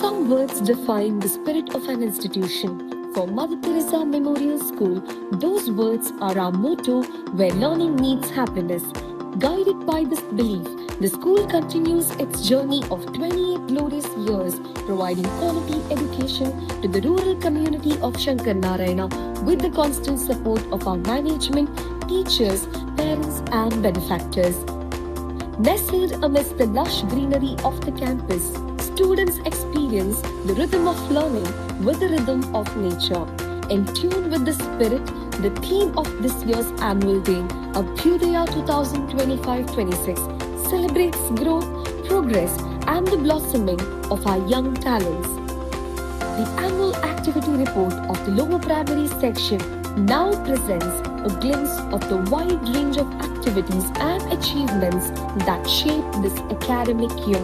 Some words define the spirit of an institution. For Mother Teresa Memorial School, those words are our motto where learning meets happiness. Guided by this belief, the school continues its journey of 28 glorious years, providing quality education to the rural community of Shankar Narayana with the constant support of our management, teachers, parents, and benefactors. Nestled amidst the lush greenery of the campus, students experience the rhythm of learning with the rhythm of nature. In tune with the spirit, the theme of this year's annual day, Abhyudaya 2025-26, celebrates growth, progress, and the blossoming of our young talents. The annual activity report of the lower primary section now presents a glimpse of the wide range of activities and achievements that shape this academic year.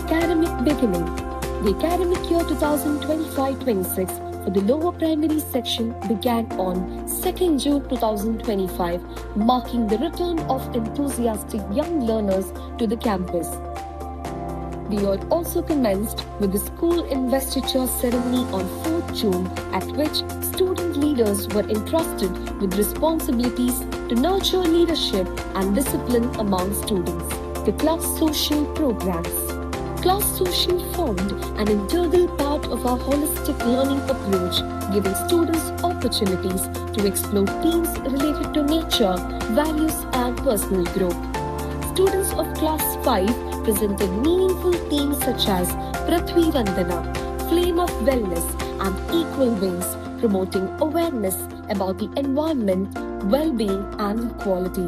Academic beginning. The academic year 2025-26 for the lower primary section began on 2nd June 2025, marking the return of enthusiastic young learners to the campus. The year also commenced with the school investiture ceremony on 4th June, at which student leaders were entrusted with responsibilities to nurture leadership and discipline among students. The class social programs. Class social formed an integral part of our holistic learning approach, giving students opportunities to explore themes related to nature, values, and personal growth. Students of Class 5 presented meaningful themes such as Prithvi Vandana, Flame of Wellness, and Equal Wings, promoting awareness about the environment, well-being, and equality.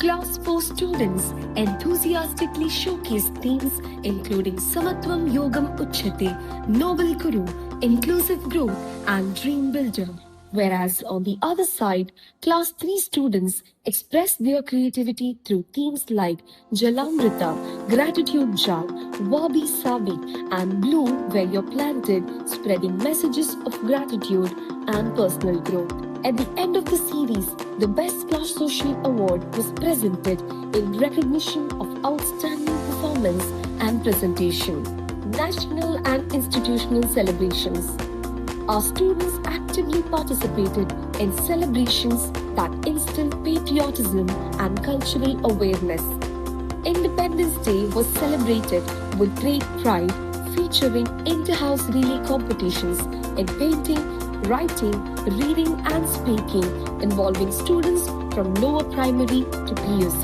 Class 4 students enthusiastically showcased themes including Samatvam Yogam Uchyate, Noble Guru, Inclusive Growth, and Dream Builder. Whereas on the other side, Class 3 students expressed their creativity through themes like Jalamrita, Gratitude Jar, Wabi Sabi, and Bloom Where You're Planted, spreading messages of gratitude and personal growth. At the end of the series, the Best Class Social Award was presented in recognition of outstanding performance and presentation. National and institutional celebrations. Our students actively participated in celebrations that instilled patriotism and cultural awareness. Independence Day was celebrated with great pride, featuring inter-house relay competitions in painting, writing, reading, and speaking, involving students from lower primary to PUC.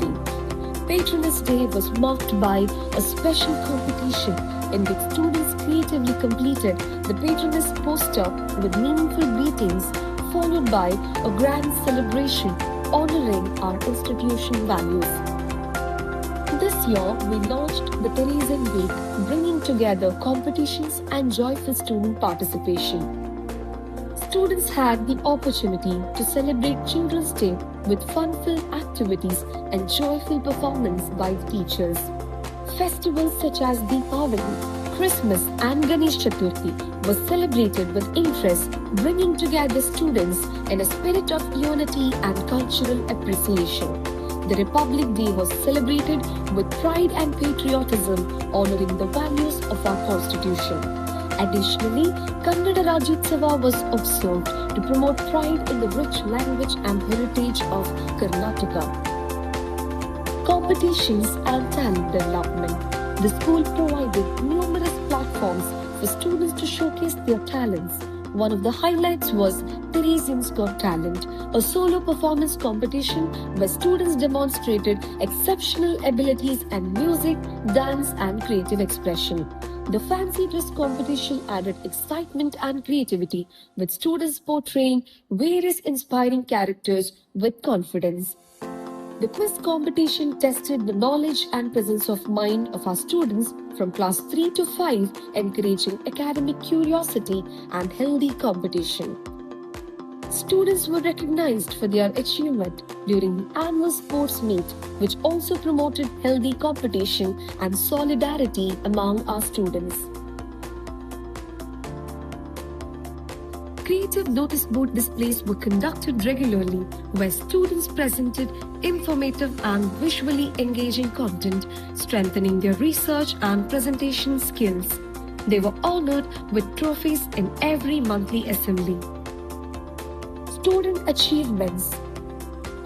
Patroness Day was marked by a special competition in which students creatively completed the patroness poster with meaningful greetings, followed by a grand celebration honoring our institution values. This year, we launched the Theresian Week, bringing together competitions and joyful student participation. Students had the opportunity to celebrate Children's Day with fun-filled activities and joyful performance by the teachers. Festivals such as Deepavali, Christmas, and Ganesh Chaturthi were celebrated with interest, bringing together students in a spirit of unity and cultural appreciation. The Republic Day was celebrated with pride and patriotism, honoring the values of our Constitution. Additionally, Kannada Rajyotsava was observed to promote pride in the rich language and heritage of Karnataka. Competitions and talent development. The school provided numerous platforms for students to showcase their talents. One of the highlights was Theresian's Got Talent, a solo performance competition where students demonstrated exceptional abilities in music, dance, and creative expression. The fancy dress competition added excitement and creativity, with students portraying various inspiring characters with confidence. The quiz competition tested the knowledge and presence of mind of our students from class 3 to 5, encouraging academic curiosity and healthy competition. Students were recognized for their achievement during the annual sports meet, which also promoted healthy competition and solidarity among our students. Creative notice board displays were conducted regularly, where students presented informative and visually engaging content, strengthening their research and presentation skills. They were honored with trophies in every monthly assembly. Student achievements.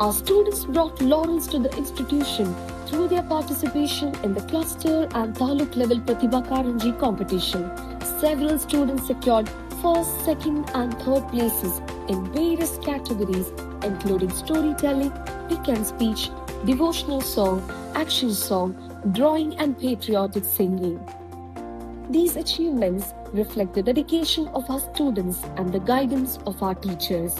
Our students brought laurels to the institution through their participation in the cluster and taluk level Pratibha Karanji competition. Several students secured first, second and third places in various categories including storytelling, pick and speech, devotional song, action song, drawing and patriotic singing. These achievements reflect the dedication of our students and the guidance of our teachers.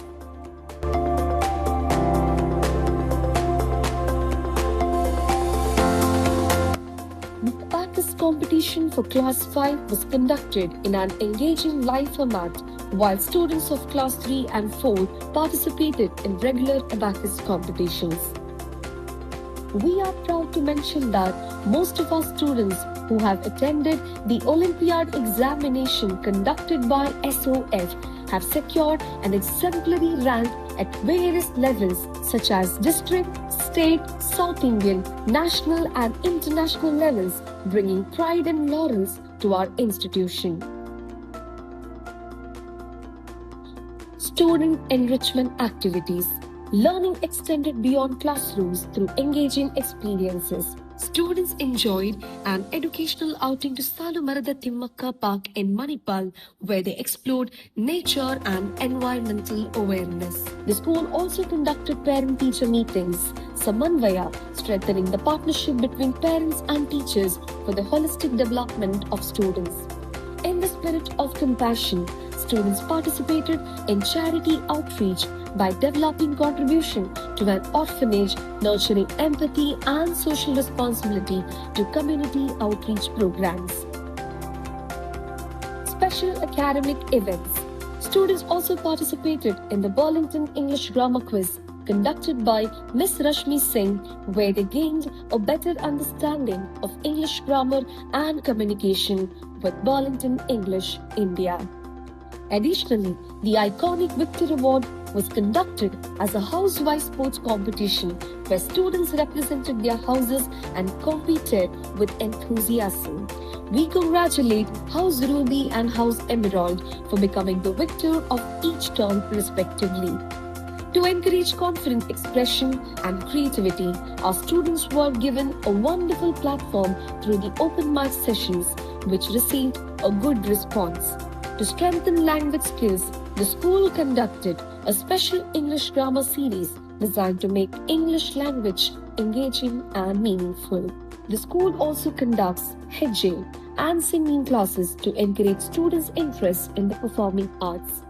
The competition for Class 5 was conducted in an engaging live format, while students of Class 3 and 4 participated in regular abacus competitions. We are proud to mention that most of our students who have attended the Olympiad examination conducted by SOF have secured an exemplary rank at various levels such as district, state, South Indian, national and international levels, bringing pride and laurels to our institution. Student enrichment activities. Learning extended beyond classrooms through engaging experiences. Students enjoyed an educational outing to Salumarada Timmakka Park in Manipal, where they explored nature and environmental awareness. The school also conducted parent-teacher meetings, Samanvaya, strengthening the partnership between parents and teachers for the holistic development of students. In the spirit of compassion, students participated in charity outreach by developing contribution to an orphanage, nurturing empathy and social responsibility to community outreach programs. Special academic events. Students also participated in the Burlington English Grammar Quiz conducted by Miss Rashmi Singh, where they gained a better understanding of English grammar and communication with Burlington English, India. Additionally, the iconic Victor Award was conducted as a house-wise sports competition where students represented their houses and competed with enthusiasm. We congratulate House Ruby and House Emerald for becoming the victor of each term respectively. To encourage confident expression and creativity, our students were given a wonderful platform through the open mic sessions, which received a good response. To strengthen language skills, the school conducted a special English grammar series designed to make English language engaging and meaningful. The school also conducts Hedje and singing classes to encourage students' interest in the performing arts.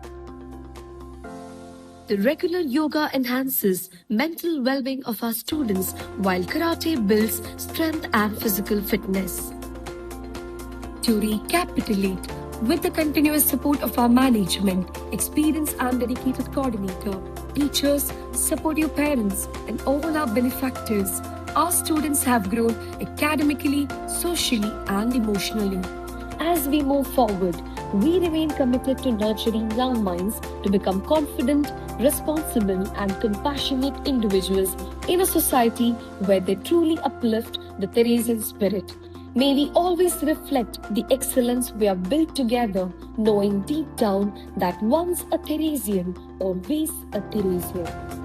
The regular yoga enhances mental well-being of our students, while karate builds strength and physical fitness. To recapitulate, with the continuous support of our management, experienced and dedicated coordinator, teachers, supportive parents, and all our benefactors, our students have grown academically, socially, and emotionally. As we move forward, we remain committed to nurturing young minds to become confident, responsible, and compassionate individuals in a society where they truly uplift the Theresian spirit. May we always reflect the excellence we have built together, knowing deep down that once a Theresian, always a Theresian.